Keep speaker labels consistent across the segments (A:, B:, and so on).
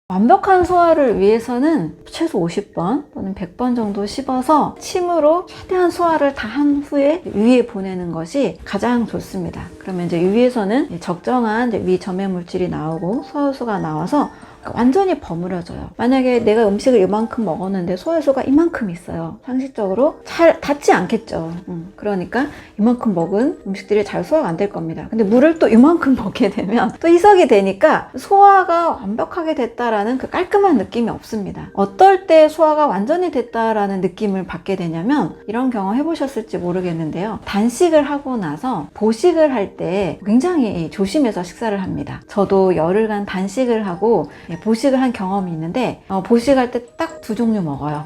A: 완벽한 소화를 위해서는 최소 50번 또는 100번 정도 씹어서 침으로 최대한 소화를 다 한 후에 위에 보내는 것이 가장 좋습니다. 그러면 이제 위에서는 적정한 위 점액 물질이 나오고 소화효소가 나와서 완전히 버무려져요. 만약에 내가 음식을 이만큼 먹었는데 소화효소가 이만큼 있어요. 상식적으로 잘 닿지 않겠죠. 그러니까 이만큼 먹은 음식들이 잘 소화가 안 될 겁니다. 근데 물을 또 이만큼 먹게 되면 또 희석이 되니까 소화가 완벽하게 됐다라는 그 깔끔한 느낌이 없습니다. 어떨 때 소화가 완전히 됐다라는 느낌을 받게 되냐면 이런 경험 해보셨을지 모르겠는데요. 단식을 하고 나서 보식을 할 때 굉장히 조심해서 식사를 합니다. 저도 열흘간 단식을 하고 보식을 한 경험이 있는데 보식할 때 딱 두 종류 먹어요.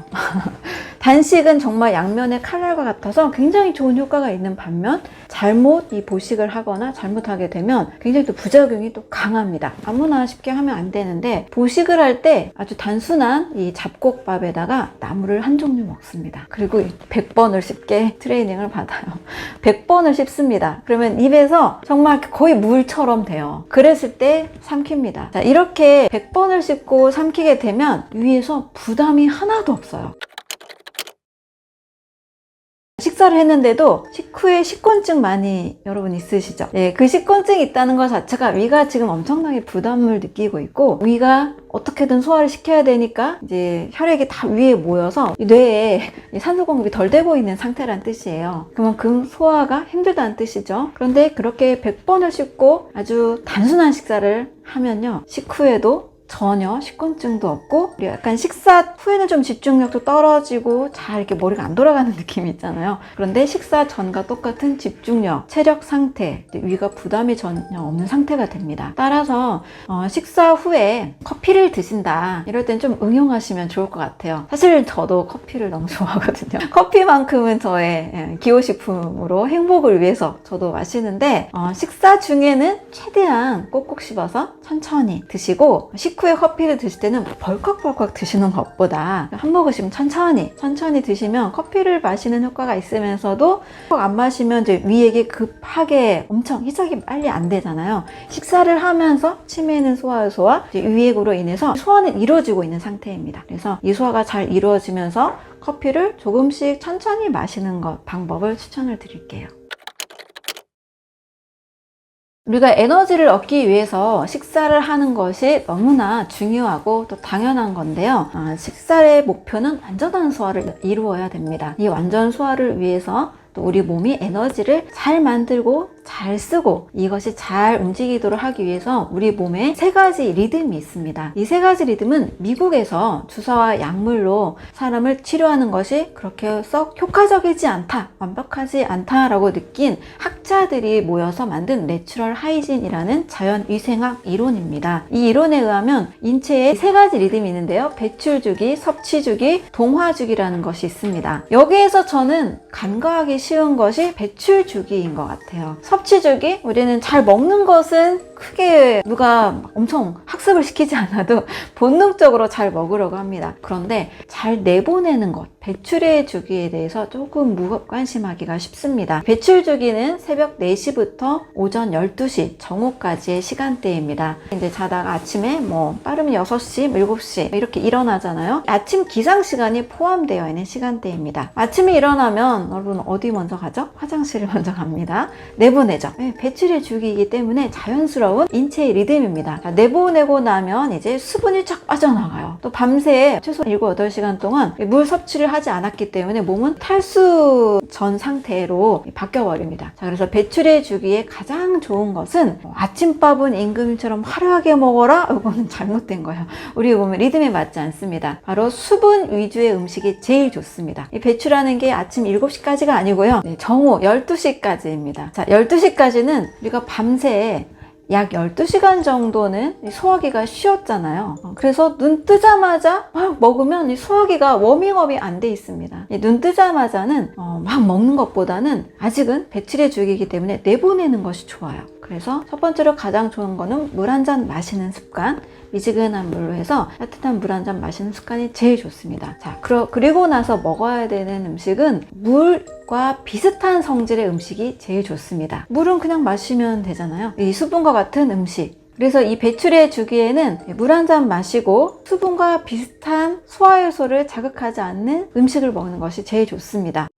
A: 단식은 정말 양면의 칼날과 같아서 굉장히 좋은 효과가 있는 반면 잘못 이 보식을 하거나 잘못하게 되면 굉장히 또 부작용이 또 강합니다. 아무나 쉽게 하면 안 되는데 보식을 할 때 아주 단순한 이 잡곡밥에다가 나물을 한 종류 먹습니다. 그리고 100번을 씹게 트레이닝을 받아요. 100번을 씹습니다. 그러면 입에서 정말 거의 물처럼 돼요. 그랬을 때 삼킵니다. 자, 이렇게 100번을 씹고 삼키게 되면 위에서 부담이 하나도 없어요. 식사를 했는데도 식후에 식곤증 많이 여러분 있으시죠? 네, 그 식곤증이 있다는 것 자체가 위가 지금 엄청나게 부담을 느끼고 있고 위가 어떻게든 소화를 시켜야 되니까 이제 혈액이 다 위에 모여서 뇌에 산소 공급이 덜 되고 있는 상태란 뜻이에요. 그만큼 소화가 힘들다는 뜻이죠. 그런데 그렇게 100번을 씹고 아주 단순한 식사를 하면요, 식후에도 전혀 식곤증도 없고 약간 식사 후에는 좀 집중력도 떨어지고 잘 이렇게 머리가 안 돌아가는 느낌이 있잖아요. 그런데 식사 전과 똑같은 집중력, 체력 상태, 위가 부담이 전혀 없는 상태가 됩니다. 따라서 식사 후에 커피를 드신다 이럴 땐 좀 응용하시면 좋을 것 같아요. 사실 저도 커피를 너무 좋아하거든요. 커피만큼은 저의 기호식품으로 행복을 위해서 저도 마시는데 식사 중에는 최대한 꼭꼭 씹어서 천천히 드시고 식후에 커피를 드실 때는 벌컥벌컥 드시는 것보다 한 모금씩 천천히 드시면 커피를 마시는 효과가 있으면서도 안 마시면 이제 위액이 급하게 엄청 희석이 빨리 안 되잖아요. 식사를 하면서 침에 있는 소화효소와 위액으로 인해서 소화는 이루어지고 있는 상태입니다. 그래서 이 소화가 잘 이루어지면서 커피를 조금씩 천천히 마시는 것 방법을 추천을 드릴게요. 우리가 에너지를 얻기 위해서 식사를 하는 것이 너무나 중요하고 또 당연한 건데요. 식사의 목표는 완전한 소화를 이루어야 됩니다. 이 완전 소화를 위해서 또 우리 몸이 에너지를 잘 만들고 잘 쓰고 이것이 잘 움직이도록 하기 위해서 우리 몸에 세 가지 리듬이 있습니다. 이 세 가지 리듬은 미국에서 주사와 약물로 사람을 치료하는 것이 그렇게 썩 효과적이지 않다, 완벽하지 않다라고 느낀 학자들이 모여서 만든 내추럴 하이진이라는 자연위생학 이론입니다. 이 이론에 의하면 인체에 세 가지 리듬이 있는데요. 배출주기, 섭취주기, 동화주기라는 것이 있습니다. 여기에서 저는 간과하기 쉬운 것이 배출주기인 것 같아요. 섭취주기, 우리는 잘 먹는 것은 크게 누가 엄청 학습을 시키지 않아도 본능적으로 잘 먹으려고 합니다. 그런데 잘 내보내는 것, 배출의 주기에 대해서 조금 무관심하기가 쉽습니다. 배출 주기는 새벽 4시부터 오전 12시 정오까지의 시간대입니다. 이제 자다가 아침에 빠르면 6시, 7시 이렇게 일어나잖아요. 아침 기상 시간이 포함되어 있는 시간대입니다. 아침에 일어나면 여러분 어디 먼저 가죠? 화장실을 먼저 갑니다. 내보내죠. 배출의 주기이기 때문에 자연스러운 인체의 리듬입니다. 자, 내보내고 나면 이제 수분이 쫙 빠져나가요. 또 밤새 최소 7, 8시간 동안 물 섭취를 하지 않았기 때문에 몸은 탈수 전 상태로 바뀌어버립니다. 자, 그래서 배출의 주기에 가장 좋은 것은 아침밥은 임금님처럼 화려하게 먹어라? 이거는 잘못된 거예요. 우리 몸의 리듬에 맞지 않습니다. 바로 수분 위주의 음식이 제일 좋습니다. 이 배출하는 게 아침 7시까지가 아니고요. 정오 12시까지입니다. 자, 12시까지는 우리가 밤새 약 12시간 정도는 소화기가 쉬었잖아요. 그래서 눈 뜨자마자 막 먹으면 이 소화기가 워밍업이 안 돼 있습니다. 눈 뜨자마자는 막 먹는 것보다는 아직은 배출의 주기이기 때문에 내보내는 것이 좋아요. 그래서 첫 번째로 가장 좋은 거는 물 한 잔 마시는 습관, 미지근한 물로 해서 따뜻한 물 한 잔 마시는 습관이 제일 좋습니다. 자, 그리고 나서 먹어야 되는 음식은 물 음식과 비슷한 성질의 음식이 제일 좋습니다. 물은 그냥 마시면 되잖아요. 이 수분과 같은 음식. 그래서 이 배출의 주기에는 물 한 잔 마시고 수분과 비슷한 소화효소를 자극하지 않는 음식을 먹는 것이 제일 좋습니다.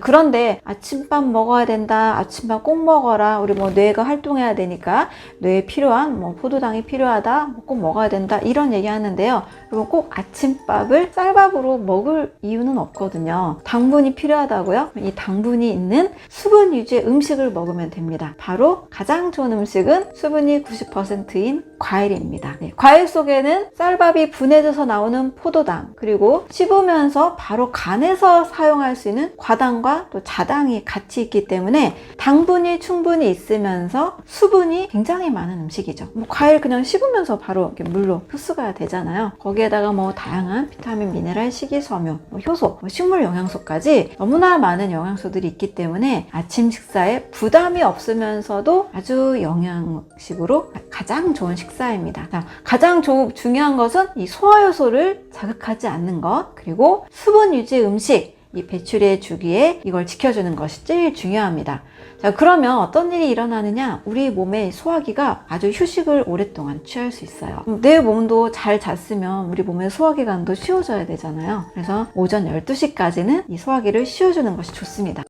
A: 그런데 아침밥 먹어야 된다, 아침밥 꼭 먹어라, 우리 뭐 뇌가 활동해야 되니까 뇌에 필요한 뭐 포도당이 필요하다, 꼭 먹어야 된다, 이런 얘기 하는데요. 여러분, 꼭 아침밥을 쌀밥으로 먹을 이유는 없거든요. 당분이 필요하다고요? 이 당분이 있는 수분 위주의 음식을 먹으면 됩니다. 바로 가장 좋은 음식은 수분이 90%인 과일입니다. 네, 과일 속에는 쌀밥이 분해져서 나오는 포도당, 그리고 씹으면서 바로 간에서 사용할 수 있는 과당 또 자당이 같이 있기 때문에 당분이 충분히 있으면서 수분이 굉장히 많은 음식이죠. 뭐 과일 그냥 씹으면서 바로 이렇게 물로 흡수가 되잖아요. 거기에다가 뭐 다양한 비타민, 미네랄, 식이섬유, 뭐 효소, 뭐 식물 영양소까지 너무나 많은 영양소들이 있기 때문에 아침 식사에 부담이 없으면서도 아주 영양식으로 가장 좋은 식사입니다. 자, 가장 중요한 것은 이 소화효소를 자극하지 않는 것, 그리고 수분 유지 음식, 이 배출의 주기에 이걸 지켜주는 것이 제일 중요합니다. 자, 그러면 어떤 일이 일어나느냐? 우리 몸의 소화기가 아주 휴식을 오랫동안 취할 수 있어요. 내 몸도 잘 잤으면 우리 몸의 소화기관도 쉬어져야 되잖아요. 그래서 오전 12시까지는 이 소화기를 쉬어주는 것이 좋습니다.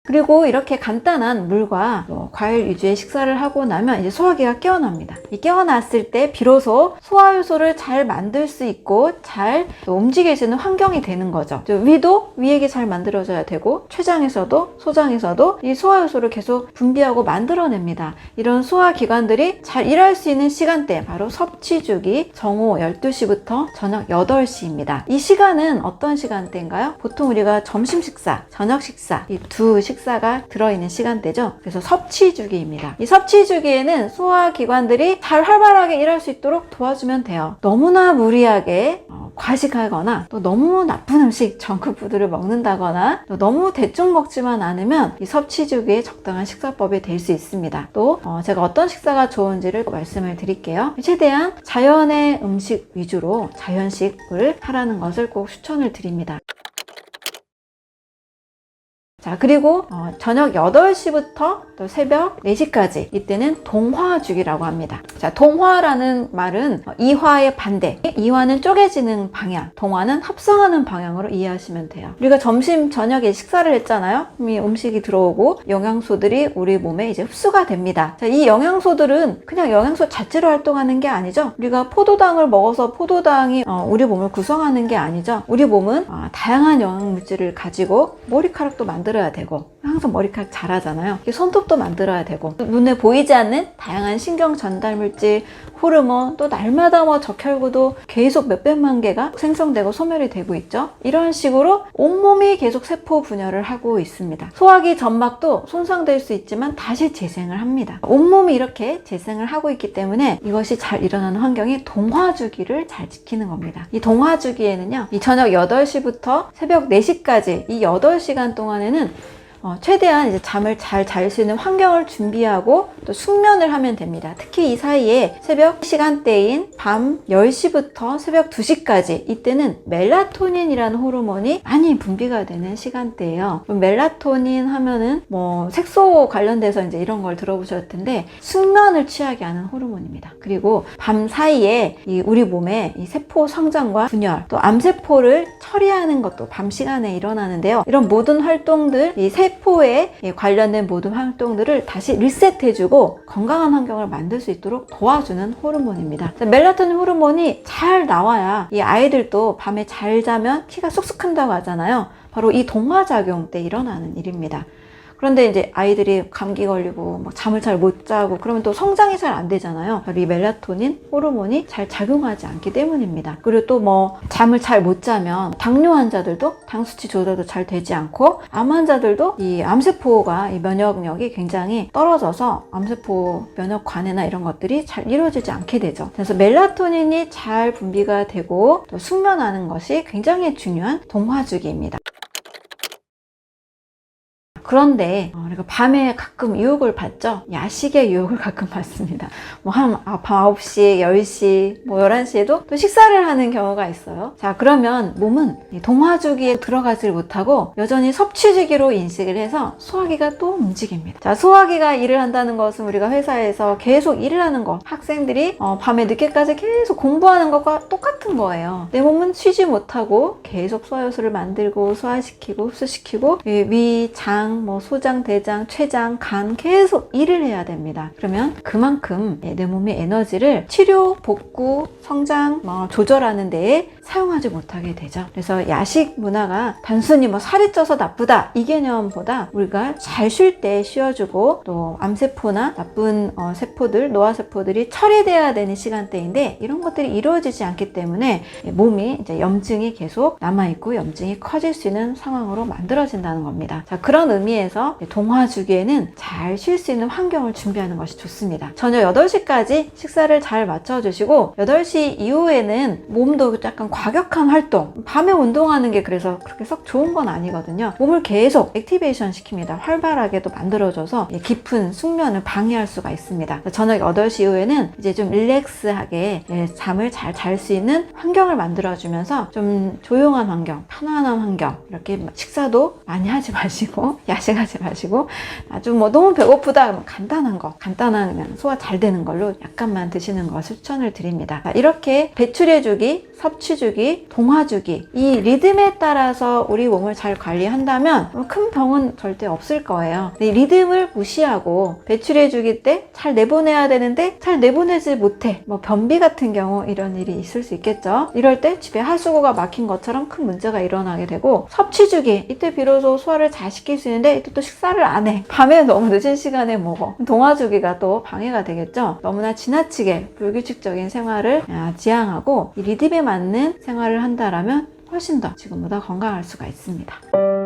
A: 그리고 이렇게 간단한 물과 과일 위주의 식사를 하고 나면 이제 소화기가 깨어납니다. 이 깨어났을 때 비로소 소화효소를 잘 만들 수 있고 잘 움직일 수 있는 환경이 되는 거죠. 위도 위액이 잘 만들어져야 되고, 췌장에서도 소장에서도 이 소화효소를 계속 분비하고 만들어냅니다. 이런 소화기관들이 잘 일할 수 있는 시간대, 바로 섭취주기 정오 12시부터 저녁 8시입니다. 이 시간은 어떤 시간대인가요? 보통 우리가 점심 식사, 저녁 식사, 이 두 식사가 들어있는 시간대죠. 그래서 섭취주기입니다. 이 섭취주기에는 소화기관들이 잘 활발하게 일할 수 있도록 도와주면 돼요. 너무나 무리하게 과식하거나 또 너무 나쁜 음식, 정크푸드를 먹는다거나 또 너무 대충 먹지만 않으면 이 섭취주기에 적당한 식사법이 될 수 있습니다. 또 제가 어떤 식사가 좋은지를 말씀을 드릴게요. 최대한 자연의 음식 위주로 자연식을 하라는 것을 꼭 추천을 드립니다. 자, 그리고 저녁 8시부터 또 새벽 4시까지, 이때는 동화주기라고 합니다. 자, 동화라는 말은 이화의 반대, 이화는 쪼개지는 방향, 동화는 합성하는 방향으로 이해하시면 돼요. 우리가 점심, 저녁에 식사를 했잖아요. 이 음식이 들어오고 영양소들이 우리 몸에 이제 흡수가 됩니다. 자, 이 영양소들은 그냥 영양소 자체로 활동하는 게 아니죠. 우리가 포도당을 먹어서 포도당이 우리 몸을 구성하는 게 아니죠. 우리 몸은 다양한 영양물질을 가지고 머리카락도 만들어야 되고, 항상 머리카락 자라잖아요. 손톱도 만들어야 되고, 눈에 보이지 않는 다양한 신경 전달 물질, 호르몬, 또 날마다 적혈구도 계속 몇백만 개가 생성되고 소멸이 되고 있죠. 이런 식으로 온몸이 계속 세포 분열을 하고 있습니다. 소화기 점막도 손상될 수 있지만 다시 재생을 합니다. 온몸이 이렇게 재생을 하고 있기 때문에 이것이 잘 일어나는 환경이 동화주기를 잘 지키는 겁니다. 이 동화주기에는요, 이 저녁 8시부터 새벽 4시까지 이 8시간 동안에는 최대한 이제 잠을 잘 잘 수 있는 환경을 준비하고 또 숙면을 하면 됩니다. 특히 이 사이에 새벽 시간대인 밤 10시부터 새벽 2시까지, 이때는 멜라토닌이라는 호르몬이 많이 분비가 되는 시간대예요. 멜라토닌 하면은 색소 관련돼서 이제 이런 걸 들어보셨을 텐데, 숙면을 취하게 하는 호르몬입니다. 그리고 밤 사이에 우리 몸의 이 세포 성장과 분열, 또 암세포를 처리하는 것도 밤 시간에 일어나는데요. 이런 모든 활동들, 이 세포에 관련된 모든 활동들을 다시 리셋해주고 건강한 환경을 만들 수 있도록 도와주는 호르몬입니다. 멜라토닌 호르몬이 잘 나와야 이 아이들도 밤에 잘 자면 키가 쑥쑥 큰다고 하잖아요. 바로 이 동화작용 때 일어나는 일입니다. 그런데 이제 아이들이 감기 걸리고 잠을 잘 못 자고 그러면 또 성장이 잘 안 되잖아요. 이 멜라토닌 호르몬이 잘 작용하지 않기 때문입니다. 그리고 또 잠을 잘 못 자면 당뇨 환자들도 당 수치 조절도 잘 되지 않고, 암 환자들도 이 암세포가 이 면역력이 굉장히 떨어져서 암세포 면역 관해나 이런 것들이 잘 이루어지지 않게 되죠. 그래서 멜라토닌이 잘 분비가 되고 또 숙면하는 것이 굉장히 중요한 동화주기입니다. 그런데 우리가 밤에 가끔 유혹을 받죠. 야식의 유혹을 가끔 받습니다. 밤 9시, 10시, 11시에도 또 식사를 하는 경우가 있어요. 자, 그러면 몸은 동화주기에 들어가질 못하고 여전히 섭취주기로 인식을 해서 소화기가 또 움직입니다. 자, 소화기가 일을 한다는 것은 우리가 회사에서 계속 일을 하는 것, 학생들이 밤에 늦게까지 계속 공부하는 것과 똑같은 거예요. 내 몸은 쉬지 못하고 계속 소화효소를 만들고 소화시키고 흡수시키고 위, 장, 소장, 대장, 췌장, 간 계속 일을 해야 됩니다. 그러면 그만큼 내 몸의 에너지를 치료, 복구, 성장, 조절하는 데에 사용하지 못하게 되죠. 그래서 야식 문화가 단순히 살이 쪄서 나쁘다 이 개념보다 우리가 잘 쉴 때 쉬어주고 또 암세포나 나쁜 세포들, 노화세포들이 처리돼야 되는 시간대인데 이런 것들이 이루어지지 않기 때문에 몸이 이제 염증이 계속 남아있고 염증이 커질 수 있는 상황으로 만들어진다는 겁니다. 자, 그런 의미에서 동화주기에는 잘 쉴 수 있는 환경을 준비하는 것이 좋습니다. 저녁 8시까지 식사를 잘 맞춰주시고 8시 이후에는 몸도 약간 과격한 활동, 밤에 운동하는 게 그래서 그렇게 썩 좋은 건 아니거든요. 몸을 계속 액티베이션 시킵니다. 활발하게도 만들어줘서 깊은 숙면을 방해할 수가 있습니다. 저녁 8시 이후에는 이제 좀 릴렉스하게 잠을 잘 잘 수 있는 환경을 만들어주면서 좀 조용한 환경, 편안한 환경, 이렇게 식사도 많이 하지 마시고 야식하지 마시고 아주 너무 배고프다 간단한 거, 간단한 그냥 소화 잘 되는 걸로 약간만 드시는 것을 추천을 드립니다. 이렇게 배출해주기, 섭취주기, 동화주기 이 리듬에 따라서 우리 몸을 잘 관리한다면 큰 병은 절대 없을 거예요. 이 리듬을 무시하고 배출해주기 때 잘 내보내야 되는데 잘 내보내지 못해 변비 같은 경우 이런 일이 있을 수 있겠죠. 이럴 때 집에 하수구가 막힌 것처럼 큰 문제가 일어나게 되고 섭취주기 이때 비로소 소화를 잘 시킬 수 있는데 이때 또 식사를 안 해. 밤에 너무 늦은 시간에 먹어. 동화주기가 또 방해가 되겠죠. 너무나 지나치게 불규칙적인 생활을 지향하고 이 리듬에 맞는 생활을 한다라면 훨씬 더 지금보다 건강할 수가 있습니다.